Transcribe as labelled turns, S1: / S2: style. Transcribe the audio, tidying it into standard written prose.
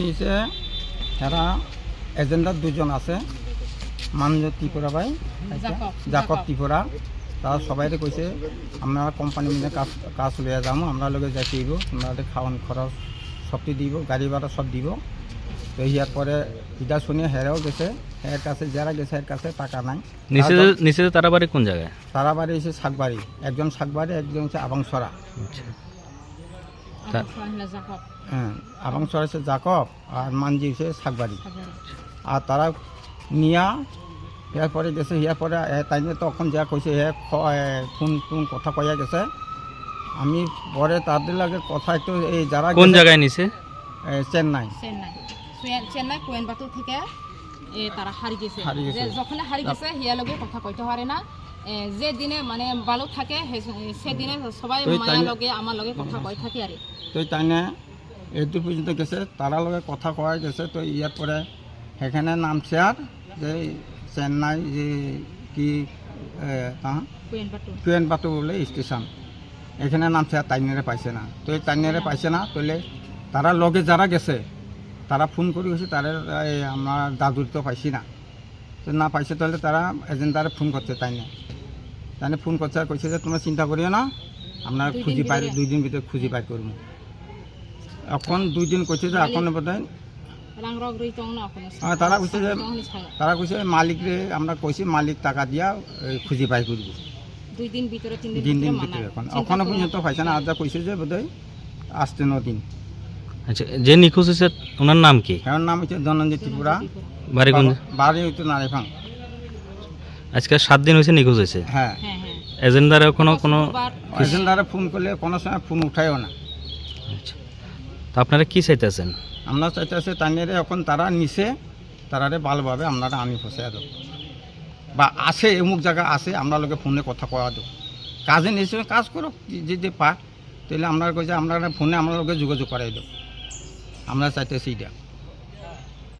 S1: হয়েছে এরা এজেন্ডার দুজন আছে, মানজ ত্রিপুরা ভাই, জাকব ত্রিপুরা, তারা সবাই কইছে আমরা কোম্পানি মিলে কাজ লইয়া যাবো, আমরা লগে যাইতে দিব, আমরা খাওয়ান খরচ সবটি দিব, গাড়ি ভাড়া সব দিব। তো ইয়ার পরে এটা শুনে হেরাও গেছে, এর কাছে যারা গেছে এর কাছে টাকা নাই।
S2: নিচে তারা বাড়ি কোন জায়গায়?
S1: তারা বাড়ি হচ্ছে শাকবাড়ি, একজন শাকবাড়ি, একজন হচ্ছে আবাংসরা। হ্যাঁ, আবাংসরা হচ্ছে জাকব আর মানজি হচ্ছে শাকবাড়ি। আর তারা নিয়া ইয়ার পরে গেছে, ইয়ার পরে তাই তখন যা কইছে ফোন কথা কইয়া গেছে। আমি পরে তাদের লাগে কথা একটু এই যারা
S2: কোন জায়গায় নিছে?
S1: চেন্নাই
S3: কোয়েম্বাটুর থেকে তারা হারি গেছে। যখন হারি গেছে হিয়া লগে কথা কইতে পারে না, যে দিনে মানে ভালো থাকে সেদিনে সবাই মায়া লগে আমার লগে কথা কই থাকে। আর
S1: তো তাই না এইটু পর্যন্ত গেছে, তারা লগে কথা কয়া গেছে। তো ইয়ার পরে সেখানে নামছে আর যে চেন্নাই যে কি কোয়েম্বাটুর বলে স্টেশন, এখানে নামছে আর তাইনারে পাইছে না। তো এই তাইনারে পাইছে না, তাহলে তারা লগে যারা গেছে তারা ফোন করে গেছে, তারা আমরা দাদুর তো পাইছি না। তো না পাইছে তাহলে তারা এজেন্ডারে ফোন করছে, তাইনে ফোন করছে আর কইছে যে তোমরা চিন্তা করিও না, আমরা খুঁজি পাই 2 দিন ভিতরে খুঁজি পাই করবো। এখন 2 দিন করছে যে এখন বোধ হয় তারা কইছে মালিকরে আমরা কইছি মালিক টাকা দিয়া খুঁজি পাই করবো
S3: 2 দিন ভিতরে 3
S1: দিন ভিতরে। এখনো পর্যন্ত পাইছে না, আজ কইছে যে বোধ হয় আসতে 9 দিন।
S2: আচ্ছা, যে নিখোঁজ হয়েছে ওনার নাম কি?
S1: এর নাম হচ্ছে ধনঞ্জয় ত্রিপুরা, বাড়ি হইতো নারেফাং।
S2: আজকে 7 দিন হয়েছে নিখোঁজ হয়েছে।
S1: হ্যাঁ,
S2: এজেন্ডারে কোনো
S1: এজেন্ডারে ফোন করলে কোনো সময় ফোন উঠায়ও না।
S2: আচ্ছা, তো আপনারা কি চাইতেছেন?
S1: আমরা চাইতেছি তাইনেরে এখন তারা নিছে, তারারে ভালোভাবে আপনারা আনি ফসাই দেব, বা আসে অমুক জায়গা আসে আমরা লোকে ফোনে কথা কয়া দেব। কাজে নিশ্চয় কাজ করো, যদি পা তাহলে আমরা কইছে আমরা ফোনে আমরা লোকে যোগাযোগ করাই দেব। আমরা চাইতেছি এটা।